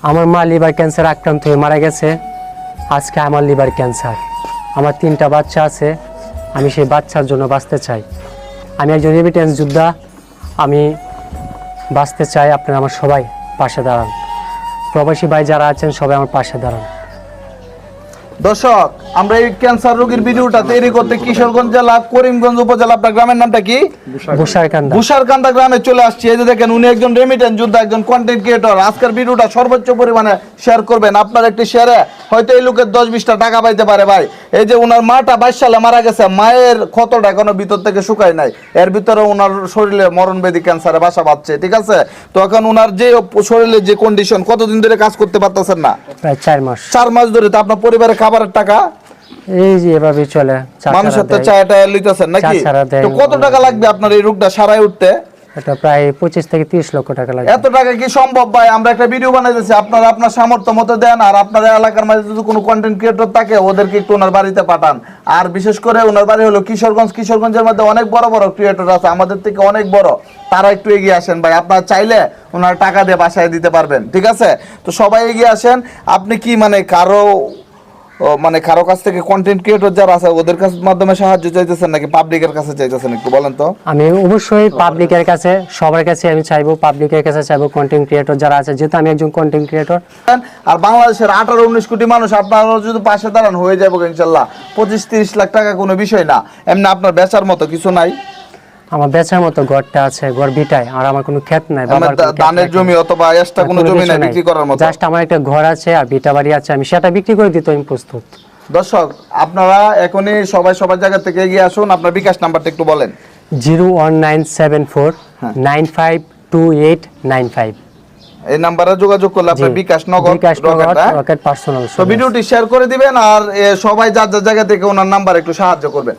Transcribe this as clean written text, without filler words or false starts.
আমার মা liver cancer আক্রান্ত হয়ে মারা গেছে। আজকে আমার লিভার ক্যান্সার। আমার 3টা বাচ্চা আছে। আমি সেই বাচ্চার জন্য বাঁচতে চাই। আমি একজন রেমিটেন্স যোদ্ধা। আমি বাঁচতে চাই। আপনারা আমার সবাই পাশে দাঁড়ান। প্রবাসী ভাই যারা আছেন সবাই আমার পাশে দাঁড়ান। দর্শক, আমরা এই ক্যান্সার রোগীর ভিডিওটা তৈরি করতে কিশোরগঞ্জ জেলা করিমগঞ্জ উপজেলা, আপনার গ্রামের নামটা কি? বুসারকান্দা গ্রামে চলে আসছি। এই যে দেখেন, উনি একজন রেমিটেন্স যোদ্ধা, একজন কন্টেন্ট ক্রিয়েটর। আজকের ভিডিওটা সর্বোচ্চ পরিমাণে শেয়ার করবেন। আপনার একটি শেয়ারে হয়তো এই লোকের 10-20টা টাকা পাইতে পারে ভাই। এই যে ওনার মাটা 22 সালে মারা গেছে, মায়ের ক্ষতটা এখনো ভিতর থেকে শুকায় নাই। এর ভিতরে ওনার শরীরে মরণবেদী ক্যান্সারে বাসা বাঁধছে, ঠিক আছে? তো এখন ওনার যে শরীরে যে কন্ডিশন, কতদিন ধরে কাজ করতে পারতেছেন না? প্রায় 4 মাস। 4 মাস ধরে। তো আপনার পরিবারের খাবারের টাকা এই যে এভাবে চলে। মানুষের তো চাটা লইতেছেন নাকি? তো কত টাকা লাগবে আপনার এই রোগটা সারাই উঠতে? এটা প্রায় 25 থেকে 30 লক্ষ টাকা লাগবে। এত টাকা কি সম্ভব ভাই? আমরা একটা ভিডিও বানাইতেছি, আপনারা আপনার সামর্থ্য মতো দেন। আর আপনার এলাকার মাঝে যদি কোনো কন্টেন্ট ক্রিয়েটর থাকে, ওদেরকে একটু ওনার বাড়িতে পাঠান। আর বিশেষ করে ওনার বাড়ি হলো কিশোরগঞ্জ। কিশোরগঞ্জের মধ্যে অনেক বড় বড় ক্রিয়েটর আছে, আমাদের থেকে অনেক বড়। তারা একটু এগিয়ে আসেন ভাই। আপনারা চাইলে ওনার টাকা দিয়ে বাসায় দিতে পারবেন, ঠিক আছে? তো সবাই এগিয়ে আসেন। আপনি কি কারো কাছ থেকে কন্টেন্ট ক্রিয়েটর যারা আছে ওদের কাছ মাধ্যমে সাহায্য চাইতেছেন নাকি পাবলিকের কাছে চাইতেছেন, একটু বলেন তো। আমি অবশ্যই পাবলিকের কাছে, সবার কাছে আমি চাইবো, পাবলিকের কাছে চাইবো, কন্টেন্ট ক্রিয়েটর যারা আছে, যেহেতু আমি একজন কন্টেন্ট ক্রিয়েটর। আর বাংলাদেশের 18-19 কোটি মানুষ, আপনারা যদি পাশে দাঁড়ান হয়ে যাবো ইনশাল্লাহ। 25-30 লাখ টাকা কোনো বিষয় না। এমনি আপনার বেচার মতো কিছু নাই? আমার বেচার মতো ঘরটা আছে, ঘর ভিটায়। আর আমার কোনো ক্ষেত নাই, বাবার ধানের জমি অথবা এক্সট্রা কোনো জমি নাই বিক্রি করার মতো? জাস্ট আমার একটা ঘর আছে আর ভিটা বাড়ি আছে, আমি সেটা বিক্রি করে দিতে আমি প্রস্তুত। দর্শক, আপনারা এখনই সবাই সবার জায়গা থেকে এগিয়ে আসুন। আপনার বিকাশ নাম্বারটা একটু বলেন। 01974 952895। এই নাম্বারে যোগাযোগ করলে আপনার বিকাশ নগদ রকেট পার্সোনাল। তো ভিডিওটি শেয়ার করে দিবেন। আর সবাই যার যার জায়গা থেকে ওনার নাম্বার একটু সাহায্য করবেন।